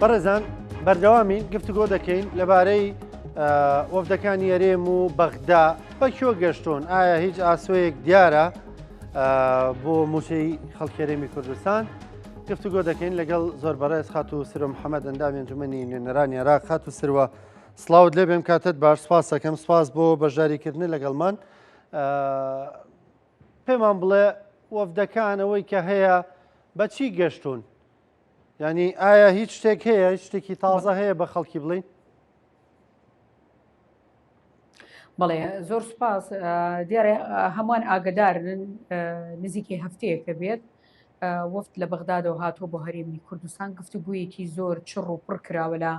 بەڕێزان بەردەوامی گفتوگۆ دەکەین لەبارەی وەفدەکانی یەرێم و بەغدا بەکوێ گەشتۆن. ئایا هیچ ئاسۆیەک دیارە بۆ موچەی خەڵکی یەرێمی کوردستان؟ گفتوگۆ دەکەین لەگەڵ زۆر بەڕێز خات و سرۆ محەممەد ئەندامی ئەنجومەنی نوێنەرانی عێراق. خات و سروە سڵاوت لێ بێم، کاتت باش، سپاس دەکەم، سپاس بۆ بەشداریکردن لەگەڵمان. پێمان بڵێ وەفدەکان ئەوەی کە هەیە بەچی گەشتون؟ ینی ئایا هیچ شتێک هەیە، هیچ شتێکی تازە هەیە بە خەڵکی بڵین؟ بەڵێ زۆر سپاس. دیارە هەمووان ئاگدارن نزیکی هەفتەیەکە بێت وەفد لە بەغدادەوە هاتووە بۆ هەرێمی کوردستان. گفتوگویەکی زۆر چڕ و پڕ کراوە لە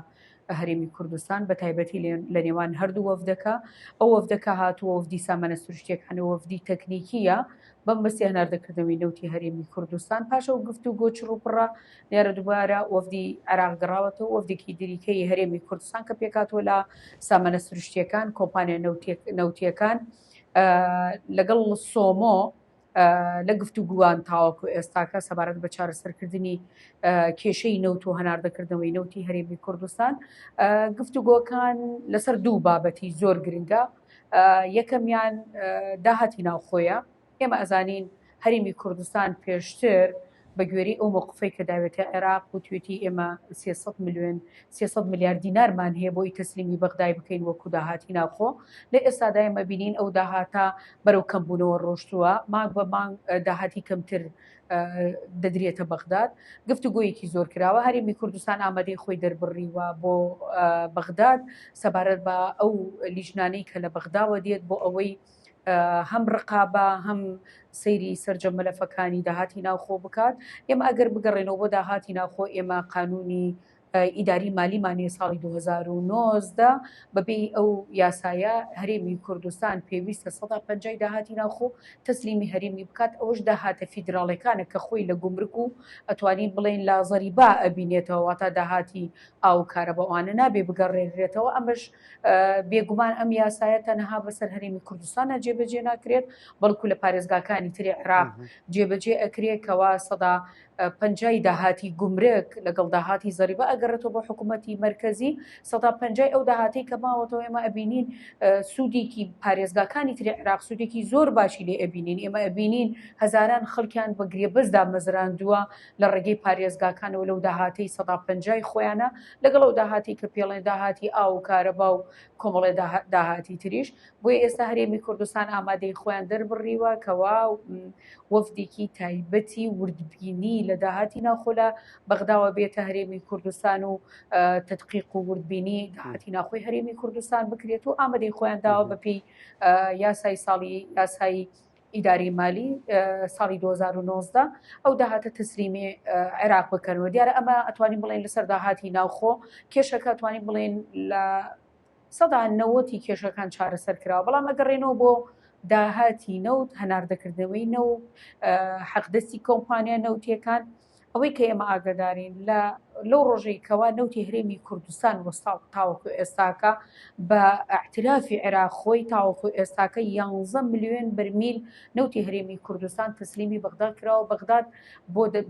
هەرێمی کوردستان، بە تایبەتی لە نێوان هەردوو وەفدەکە. ئەو وەفدەکە هاتووە وەفدی سامانە سروشتیەکانە، وەفدی تەکنیکیە بەم بەستی هەناردەکردنەوەی نەوتی هەرێمی کوردستان. پاشە و گفتوگۆ چڕ و پڕە دیارە دووبارە وەفدی عێراق گەڕاوەتەوە، وەفدێکی دیریکەی هەرێمی کوردستان کە پێکاتوە لە سامانە سروشتیەکان، کۆمپانیا نەوتیەکان لەگەڵ سۆمۆ لە گفتوگووان تاوەکو ئێستاکە سەبارەت بە چارەسەرکردنی کێشەی نەوت و هەناردەکردنەوەی نەوتی هەرێمی کوردستان. گفتوگۆکان لەسەر دوو بابەتی زۆر گرنگە. یەکەمیان داهاتی ناوخۆیە. ئێمە ئەزانین هەرێمی کوردستان پێشتر بە گوێری ئەو موقفەی کە داوێتە عێراق وتوێتی ئێمە 300 میلیارد دینارمان هەیە بۆی تەسلیمی بەغدای بکەین وەکو داهاتی ناوخۆ. لە ئێستادا ئێمە بینین ئەو داهاتە بەرەو کەمبوونەوە ڕۆشتووە، مانگ بە مانگ داهاتی کەمتر دەدرێتە بەغداد. گفتوگۆیەکی زۆر کراوە. هەرێمی کوردستان ئامادەی خۆی دەربڕیوە بۆ بەغداد سەبارەت بە ئەو لیژنانەی کە لە بەغداوە دێت بۆ ئەوەی هەم ڕقابە هەم سەیری سەرجەم مەلەفەکانی داهاتی ناوخۆ بکات. ئێمە ئەگەر بگەڕێنەوە بۆ داهاتی ناوخۆ، ئێمە قانونی ئیداری مالیمانێ ساڵی 2019 بەبێ ئەو یاسایە هەرێمی کوردستان پێویستە 150 داهاتی ناوخۆ تەسلیمی هەرێمی بکات. ئەوش داهاتە فیدراڵەکانە کە خۆی لە گومرک و ئەتوانین بڵێن لازەریبا ئەبینێتەوە، واتە داهاتی ئاو کارە بەوانە نابێ بگەڕێنرێتەوە. ئەمەش بێگومان ئەم یاسایە تەنەها بەسەر هەرێمی کوردستانە جێبەجێ ناکرێت، بەڵکو لە پارێزگاکانی تری عێراق جێبەجێ ئەکرێت کەوا 150 داهاتی گومرک لەگەڵ داهاتی زەریبە ئەگەڕێتەوە بۆ حکوومەتی مەرکەزی. 150 ئەو داهاتی کە ماوەتەوە ئێمە ئەبینین سوودێکی پارێزگاکانی تری عێراق سوودێکی زۆر باشی لێ ئەبینین. ئێمە ئەبینین هەزاران خەڵکیان بە گرێبەزدا مەزراندووە لە ڕێگەی پارێزگاکانەوە لەو داهاتی 150 خۆیانە لەگەڵ ئەو داهاتی کە پێڵێن داهاتی ئاو و کارەبا و کۆمەڵێ داهاتی تریش. بۆیە ئێستا هەرێمی کوردستان ئامادەی خۆیان دەربڕیوە کەوا وەفدێکی تایبەتی وردبینی لە داهاتی ناوخۆ لە بەغداوە بێتە هەرێمی کوردستان و تدقیق و وردبینی داهاتی ناوخۆی هەرێمی کوردستان بکرێت و ئامادەی خۆیان داوە بەپێی یاسای ئیداری مالی ساڵی 2019 ئەو داهاتە تەسلیمی عێراق بکەنەوە. دیارە ئەمە ئەتوانین بڵێن لەسەر داهاتی ناوخۆ کێشەکە ئەتوانین بڵێن لە 90 کێشەکان چارەسەر کراوە. بەڵام ئەگەڕێنەوە بۆ داهاتی نەوت، هەناردەکردنەوەی نەوت، حەقدەستی کۆمپانیا نەوتیەکان، ئەوەی کە ئێمە ئاگدارین لەو ڕۆژەی کەوا نەوتی هەرێمی کوردستان وەستا تاوەکو ئێستاکە بە ئەعترافی عێراق خۆی تاوەکو ئێستاکە 11 ملیۆن بەرمیل نەوتی هەرێمی کوردستان تەسلیمی بەغداد کراوە. بەغداد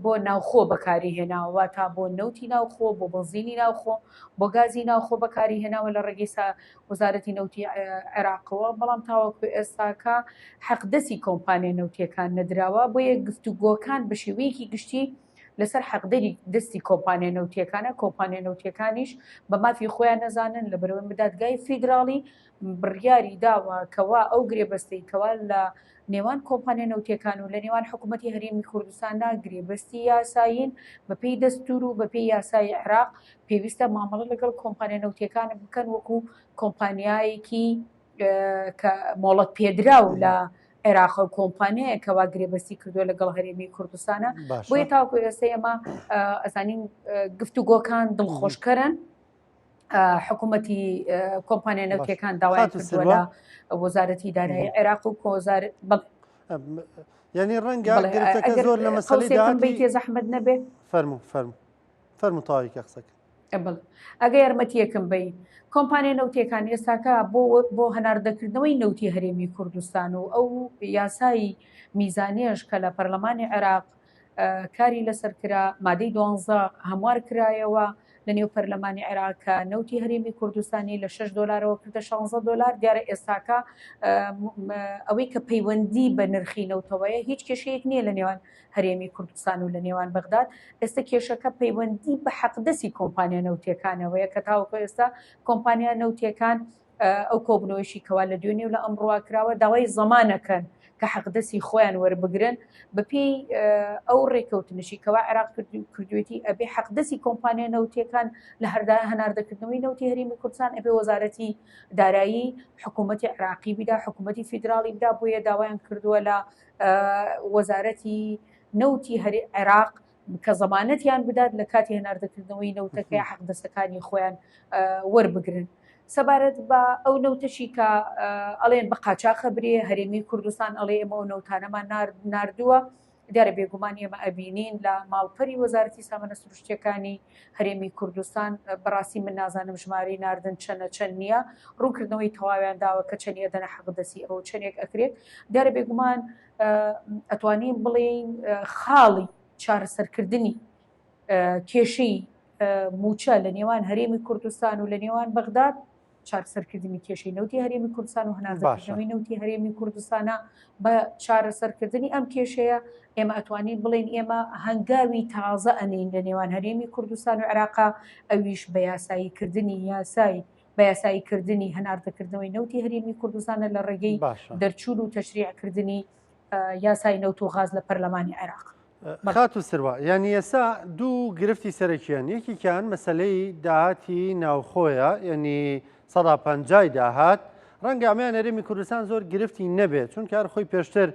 بۆ ناوخۆ بەکاری هێناوە، تا بۆ نەوتی ناوخۆ، بۆ بنزینی ناوخۆ، بۆ گازی ناوخۆ بەکاری هێناوە لە ڕێگەی وەزارەتی نەوتی عێراقەوە. بەڵام تاوەکو ئێستاکە حەقدەستی کۆمپانیا نەوتیەکان نەدراوە. بۆیە گفتوگۆکان بە شێوەیەکی گشتی لەسەر حەقدەری دەستی کۆمپانیا نەوتیەکانە. کۆمپانیا نەوتیەکانیش بە مافی خۆیان نەزانن لەبەرەوەی مدادگای فیدراڵی بڕیاری داوە کەوا ئەو گرێبەستەی کەوا لە نێوان کۆمپانیا نەوتیەکان و لە نێوان حکوومەتی هەرێمی کوردستاندا گرێبەستی یاسایین بەپێی دەستور و بەپێی یاسای عێراق پێویستە مامەڵە لەگەڵ کۆمپانیا نەوتیەکانە بکەن وەکو کۆمپانیایەکی کە مۆڵەت پێدراو لە عێراق و کۆمپانیایە کەوا گرێبەستی کردووە لەگەڵ هەرێمی کوردستانە. بۆیە تاوەکو ئێستا ئێمە ئەزانین گفتوگۆکان دڵخۆشکەرن. حکوومەتی کۆمپانیا نەوتیەکان داوای کردووە لە وەزارەتی دارایی عێراق و کۆزار یعنی ڕەنگە گرفتەکە زۆر لە مەسەلەی داهاتی زەحمەت نەبێ. فەرموو تاوی کەخسەکە. ئەگە یارمەتیەکەم بی کۆمپانیا نەوتیەکان ئێستاکە بۆ هەناردەکردنەوەی نەوتی هەرێمی کوردستان و ئەو یاسایی میزانێش کە لە پەرلەمانی عێراق کاری لەسەر کرا، مادەی 12 هەموار کرایەوە لە نێو پەرلەمانی عێراقکە نەوتی هەرێمی کوردستانی لە 6 دلارەوە کردە 16 دلار. دیارە ئێستاکە ئەوەی کە پەیوەندی بە نرخی نەوتەوەیە هیچ کێشەیەک نییە لە نێوان هەرێمی کوردستان و لە نێوان بەغداد. ئێستا کێشەکە پەیوەندی بە حەقدەسی کۆمپانیا نەوتیەکانەوەیە کە تاوەکو ئێستا کۆمپانیا نەوتیەکان ئەو کۆبنەوەیشی کەوا لە دوێنێ و لە ئەمڕوا کراوە داوای زەمانەکەن کە حەقدەسی خۆیان وەربگرن بەپێی ئەو ڕێکەوتنشی کەوا عێراق کردوێتی ئەبێ حەقدەسی کۆمپانیا نەوتیەکان لە هەناردەکردنەوەی نەوتی هەرێمی کوردستان ئەبێ وەزارەتی دارایی حکوومەتی عێراقی بیدا حکوومەتی فیدراڵی بدا بۆیە داوایان کردووە لە وەزارەتی نەوتی عێراق کە زەمانەتیان بدات لە کاتی هەناردەکردنەوەی نەوتەکەی حەقدەسەکانی خۆیان وەربگرن. سەبارەت بە ئەو نەوتەشی کە ئەڵێن بە قاچاق برێ هەرێمی کوردستان ئەڵێ ئێمە ئەو نەوتانەمان ناردووە دیارە بێگومان ئێمە ئەبینین لە ماڵپەری وەزارەتی سامانە سروشتیەکانی هەرێمی کوردستان بەڕاستی من نازانم ژمارەی ناردن چەند نییە ڕووکردنەوەی تەواویان داوە کە چەندە دەنە حەقدەسی ئەو چەندێک ئەکرێت دیارە بێگومان ئەتوانین بڵێین خاڵی چارەسەرکردنی کێشەی موچە لە نێوان هەرێمی کوردستان و لە نێوان بەغداد چارەسەرکردنی کێشەی نەوتی هەرێمی کوردستان و هەناردەکردنەوەی نەوتی هەرێمی کوردستانە بە چارەسەرکردنی ئەم کێشەیە ئێمە ئەتوانین بڵێن ئێمە هەنگاوی تازە ئەنین لە نێوان هەرێمی کوردستان و عێراقا ئەویش بە یاساییکردنی بە یاساییکردنی هەناردەکردنەوەی نەوتی هەرێمی کوردستانە لە ڕێگەی دەرچوون و تەشریعکردنی یاسای نەوت و غاز لە پەرلەمانی عێراق. خات و سروە یعنی ئێستا دوو گرفتی سەرەکیان یەکیان مەسلەی داهاتی ناوخۆیە یعنی 150 داهات ڕەنگە ئەمیان هەرێمی کوردستان زۆر گرفتی نەبێت چونکە هەر خۆی پێشتر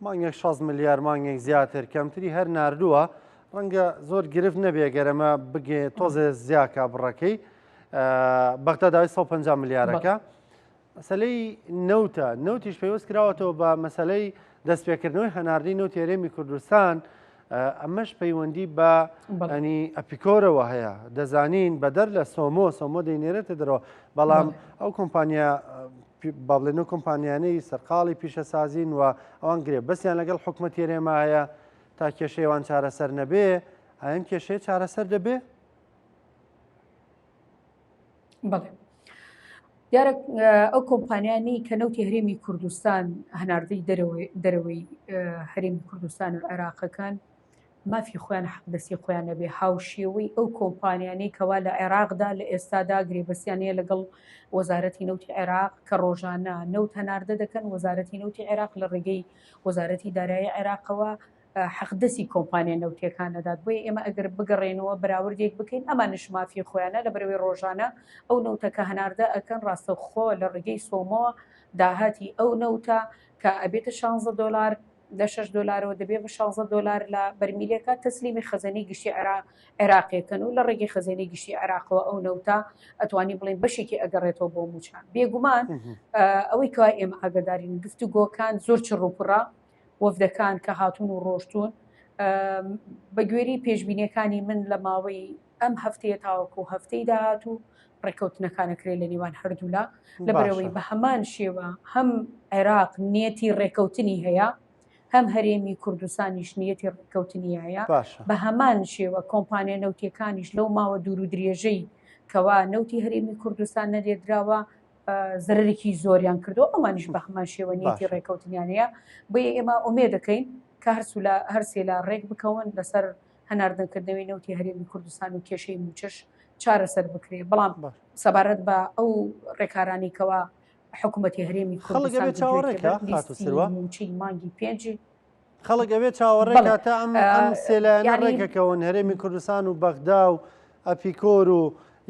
مانگێک 6 ملیار مانگێک زیاتر کەمتری هەر ناردووە ڕەنگە زۆر گرفت نەبێ گەرەمە بگێ تۆزێ زیاکە بڕەکەی بەغداد داوای 150 ملیارەکە. مەسلەی نەوتیش پێوەست کراوەتەوە بە مەسلەی دەستپێکردنەوەی هەناردی نەوتی هەرێمی کوردستان ئەمەش پەیوەندی بە ئەنی ئەپیکۆرەوە هەیە دەزانین بەدەر لە سۆمۆ دەینێرێتە دەرەوە بەڵام ئەو کۆمپانیا با بڵێنەوە کۆمپانیانەی سەرقاڵی پیشەسازین و ئەوان گرێ بەسییان لەگەڵ حکوومەت هێرێما هەیە تا کێشەیەوان چارەسەر نەبێ ئایم کێشەیە چارەسەر دەبێ؟ بەڵێ دیارە ئەو کۆمپانیانی کە نەوتی هەرێمی کوردستان هەناردەی دەرەوەی هەرێمی کوردستان و عێراقەکان مافی خۆیان حەقدەسی خۆیان نەبێ هاوشێوەی ئەو کۆمپانیانەی کەوا لە عێراقدا لە ئێستادا گرێبەسییانەیە لەگەڵ وەزارەتی نەوتی عێراق کە ڕۆژانە نەوت هەناردە دەکەن وەزارەتی نەوتی عێراق لە ڕێگەی وەزارەتی دارایی عێراقەوە حەقدەسی کۆمپانیا نەوتیەکانەدات بۆیە ئێمە ئەگەر بگەڕێنەوە بەراوردێک بکەین ئەمانش مافی خۆیانە لە بەرەوەی ڕۆژانە ئەو نەوتەکە هەناردە ئەکەن ڕاستەوخۆ لە ڕێگەی سۆمۆ داهاتی ئەو نەوتە کە ئەبێتە 16 دلار لە 6 دلارەوە دەبێت بە 16 دلار لە بەرمیلەکە تەسلیمی خەزانەی گشتی عێراقیەکەن و لە ڕێگەی خەزانەی گشتی عێراقەوە ئەو نەوتە ئەتوانی بڵێن بەشێکی ئەگەڕێتەوە بۆ موچان بێگومان ئەوەی کەوا ئێمە ئاگدارین گفتوگۆکان زۆر چڕوپڕە وەفدەکان کە هاتوون و ڕۆشتون بە گوێری پێشبینیەکانی من لە ماوەی ئەم هەفتەیە تاوەکو هەفتەی داهاتوو ڕێکەوتنەکانەکرێت لە نێوان هەردوولا لەبەرەوەی بە هەمان شێوە هەم عێراق نیەتی ڕێکەوتنی هەیە هەم هەرێمی کوردستانیش نیەتی ڕێکەوتنی هەیە بە هەمان شێوە کۆمپانیا نەوتیەکانیش لەو ماوە دوور و درێژەی کەوا نەوتی هەرێمی کوردستان نەدێدراوە زەرێکی زۆریان کردو ئەمانیش بە هەمان شێوە نیەتی ڕێکەوتنیانەیە بۆیە ئێمە ئومێ دەکەین کە هەرسێ لە ڕێک بکەون لەسەر هەناردنکردنەوەی نەوتی هەرێمی کوردستان و کێشەی موچەش چارەسەر بکرێ بەڵام سەبارەت بە ئەو ڕێکارانی کەوا حکوومەتی هەرێمی کوردستان موچەی مانگی پێنجی خەڵک ئەوێت چاوەڕێکە تا ئەم سێلایەنە ڕێکەکەون هەرێمی کوردستان و بەغدا و ئەپیکۆر و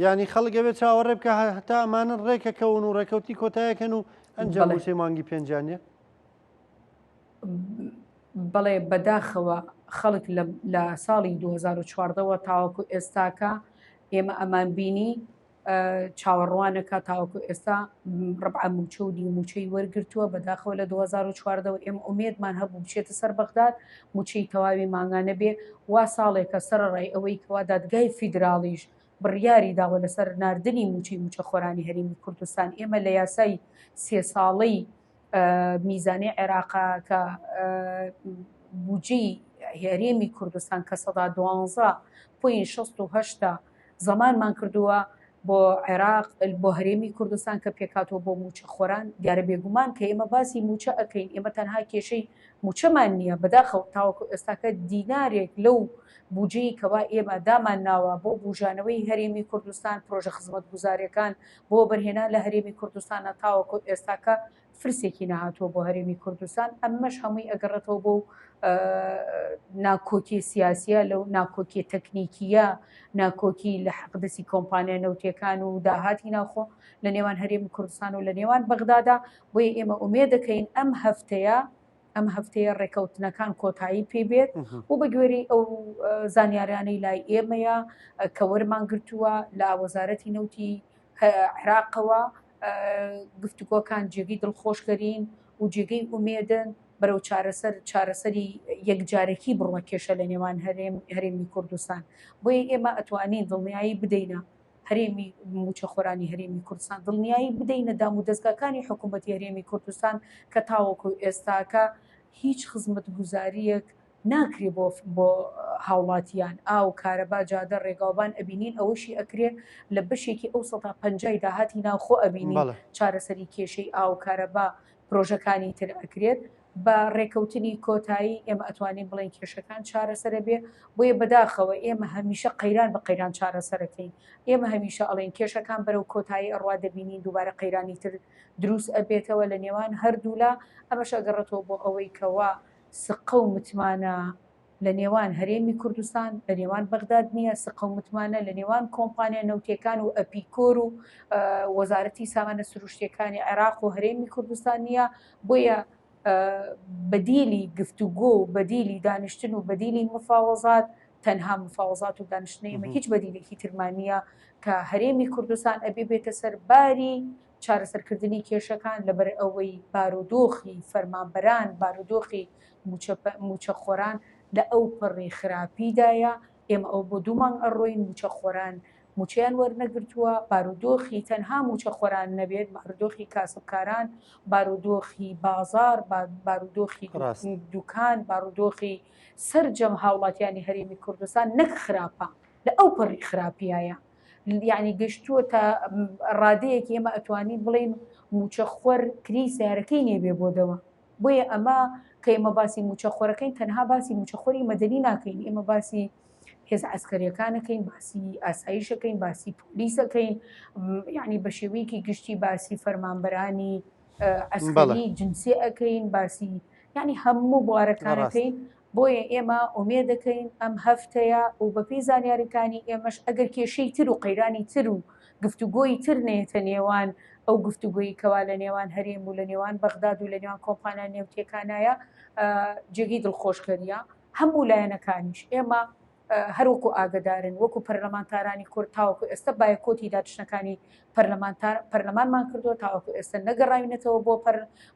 ینی خەڵک ئەوێت چاوەڕێ بکە هەتا ئەمانە ڕێکەکەون و ڕێکەوتی کۆتایەکەن و ئەنجام موچەی مانگی پێنجانیە بەڵێ بەداخەوە خەڵک لە ساڵی 2014ەوە تاوەکو ئێستاکە ئێمە ئەمان بینی چاوەڕوانەکە تاوەکو ئێستا ڕبع موچە و دیموچەی وەرگرتووە بەداخەوە لە 2014ەوە ئێمە ئومێدمان هەبوو بچێتە سەر بەغداد موچەی تەواوی ماگانە بێ وا ساڵێکە سەرڕای ئەوەی کەوا دادگای فیدراڵیش بڕیاری داوە لەسەر ناردنی موچە خۆرانی هەرێمی کوردستان ئێمە لە یاسای 3 ساڵەی میزانی عێراقا کە بودجەی هەرێمی کوردستان کە 12.68 زەمانمان کردووە بۆ عێراق بۆ هەرێمی کوردستان کە پێکاتەوە بۆ موچە خۆران دیارە بێگومان کە ئێمە باسی موچە ئەەکەین ئێمە تەنها کێشەی موچەمان نییە بەداخەوت تاوەکو ئێستاکە دینارێک لەو بودجەی کەوا ئێمە دامان ناوە بۆ بوژانەوەی هەرێمی کوردستان پرۆژە خزمەت گوزاریەکان بۆ بەرهێنا لە هەرێمی کوردستانە تاوەکو ئێستاکە فرسێکی نەهاتووە بۆ هەرێمی کوردستان ئەمەش هەمووی ئەگەڕێتەوە بۆ ناکۆکی سیاسیە لەو ناکۆکی تەکنیکیە ناکۆکی لە حەقدەسی کۆمپانیا نەوتیەکان و داهاتی ناوخۆ لە نێوان هەرێمی کوردستان و لە نێوان بەغدادا بۆیە ئێمە ئومێد دەکەین ئەم هەفتەیە ڕێکەوتنەکان کۆتایی پێبێت و بە گوێرەی ئەو زانیاریانەی لای ئێمەیە کە وەرمان گرتووە لە وەزارەتی نەوتی عێراقەوە گفتوگۆکان جێگەی دڵخۆشکەرین و جێگەی ئومێدن بەرەو چارەسەری یەکجارێکی بڕوە کێشە لە نێوان هەرێمی کوردستان بۆیە ئێمە ئەتوانین دڵنیایی بدەینە هەرێمی موچە خۆرانی هەرێمی کوردستان دڵنیایی بدەینە دام و دەستگاکانی حکوومەتی هەرێمی کوردستان کە تاوەکو ئێستاکە هیچ خزمەت گوزاریەک ناکرێ بۆ هاوڵاتیان ئاو کارەبا جادە ڕێگاوبان ئەبینین ئەوەشی ئەکرێ لە بەشێکی ئەو 150 داهاتی ناوخۆ ئەبینین چارەسەری کێشەی ئاو کارەبا پرۆژەکانی تر ئەکرێت بە ڕێکەوتنی کۆتایی ئێمە ئەتوانین بڵێن کێشەکان چارەسەرە بێ بۆیە بەداخەوە ئێمە هەمیشە قەیران بە قەیران چارەسەرەکەین ئێمە هەمیشە ئەڵێن کێشەکان بەرەو کۆتایی ئەڕوا دەبینین دووبارە قەیرانی تر دروست ئەبێتەوە لە نێوان هەردوولا ئەمەش ئەگەڕێتەوە بۆ ئەوەی کەوا سقە و متمانە لە نێوان هەرێمی کوردستان لە نێوان بەغداد نییە سقە و متمانە لە نێوان کۆمپانیا نەوتیەکان و ئەپیکۆر و وەزارەتی سامانە سروشتیەکانی عێراق و هەرێمی کوردستان نییە بۆیە بەدیلی گفتوگۆ و بەدیلی دانیشتن و بەدیلی مفاوەزات تەنها مفاوەزات و دانیشتنی ئێمە هیچ بەدیلێکی ترمانیە کە هەرێمی کوردستان ئەبێ بێتە سەر باری چارەسەرکردنی کێشەکان لەبەر ئەوەی بارودۆخی فەرمانبەران بارودۆخی موچە خۆران لە ئەو پڕی خراپیدایە ئێمە ئەو بۆ دوومان ئەڕۆین موچە خۆران موچیان وەرنەگرتووە بارودۆخی تەنها موچە خۆران نەبێت بارودۆخی کاسبکاران بارودۆخی بازار بارودۆخی دوکان بارودۆخی سەرجەم هاوڵاتیانی هەرێمی کوردستان نەک خراپە لە ئەو پڕی خراپیایە یعنی گەشتووە تا ڕادەیەکی ئێمە ئەتوانین بڵێن موچە خۆر کریسە یارەکەی نێبێ بۆدەوە بۆیە ئەمە کە ئێمە باسی موچە خۆرەکەین تەنها باسی موچە خۆری مەدەنی ناکەین ئێمە باسی هێز عسکەریەکانەکەین باسی ئاسایشەکەین باسی پۆلیسەکەین یعنی بە شێوەیەکی گشتی باسی فەرمانبەرانی عسکەری جنسی ئەەکەین باسی یعنی هەموو بوارەکانەکەین بۆیە ئێمە ئومێد دەکەین ئەم هەفتەیە و بەپێی زانیاریەکانی ئێمەش ئەگەر کێشەی تر و قەیرانی تر و گفتوگۆی تر نێتە نێوان ئەو گفتوگۆی کەوا لە نێوان هەرێم و لە نێوان بەغداد و لە نێوان کۆمپانیا نێوتیەکانایە جێگەی دڵخۆشکەریە هەموو لایەنەکانیش ئێمە هەروەکو ئاگدارن وەکو پەرلەمانتارانی کورد تاوەکو ئێستا بایەکۆتی دادشنەکانی پەرلەمانمان کردووە تاوەکو ئێستا نەگەڕاوینەتەوە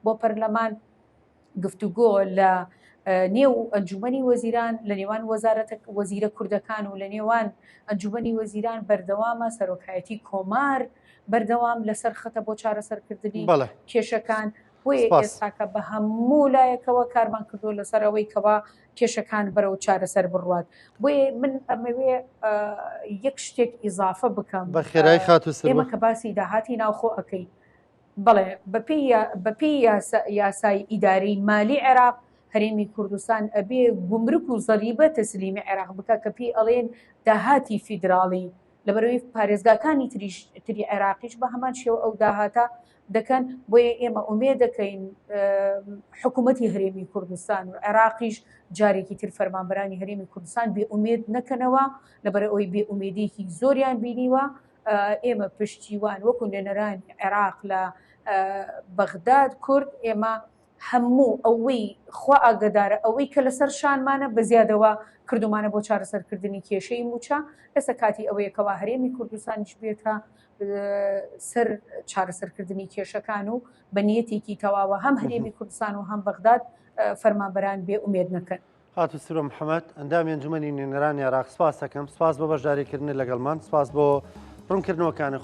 بۆ پەرلەمان گفتوگۆ لە نێو ئەنجومەنی وەزیران لە نێوان وەزیرە کوردەکان و لە نێوان ئەنجومەنی وەزیران بەردەوامە سەرۆکایەتی کۆمار بەردەوام لەسەر خەتە بۆ چارەسەرکردنی کێشەکان بۆیە ئێستاکە بە هەموو لایەکەوە کارمان کردو لەسەرەوەی کەوا کێشەکان بەرەو چارەسەر بڕوات بۆیە من ئەمەوێ یەک شتێک ئیزافە بکەم ئێمە کە باسی داهاتی ناوخۆ ئەەکەی بەڵێ بەپێی یاسای ئیداری مالی عێراق هەرێمی کوردستان ئەبێ گومرک و زەریبە تەسلیمی عێراق بکە کە پێی ئەڵێن داهاتی فیدراڵی لەبەرەوەی پارێزگاکانی تری عێراقیش بە هەمان شێوە ئەو داهاتە دەکەن بۆیە ئێمە ئومێد دەکەین حکوومەتی هەرێمی کوردستان و عێراقیش جارێکی تر فەرمانبەرانی هەرێمی کوردستان بێ ئومێد نەکەنەوە لەبەر ئەوەی بێ ئومێدێکی زۆریان بینیوە ئێمە پشتیوان وەکو نوێنەرانی عێراق لە بەغداد کورد ئێمە هەموو ئەوەی خوا ئاگدارە ئەوەی کە لەسەر شانمانە بە زیادەوە کردومانە بۆ چارەسەرکردنی کێشەی موچە ئێستا کاتی ئەوەیەکەوە هەرێمی کوردستانیش بێتە سەر چارەسەرکردنی کێشەکان و بە نیەتێکی تەواوە هەم هەرێمی کوردستان و هەم بەغداد فەرمانبەران بێ ئومێد نەکەن. هاتو سرۆ محەممەد ئەندامی ئەنجومەنی نوێنەرانی عێراق سپاس دەکەم سپاس بۆ بەشداریکردن لەگەڵمان سپاس بۆ ڕوونکردنەوەکانە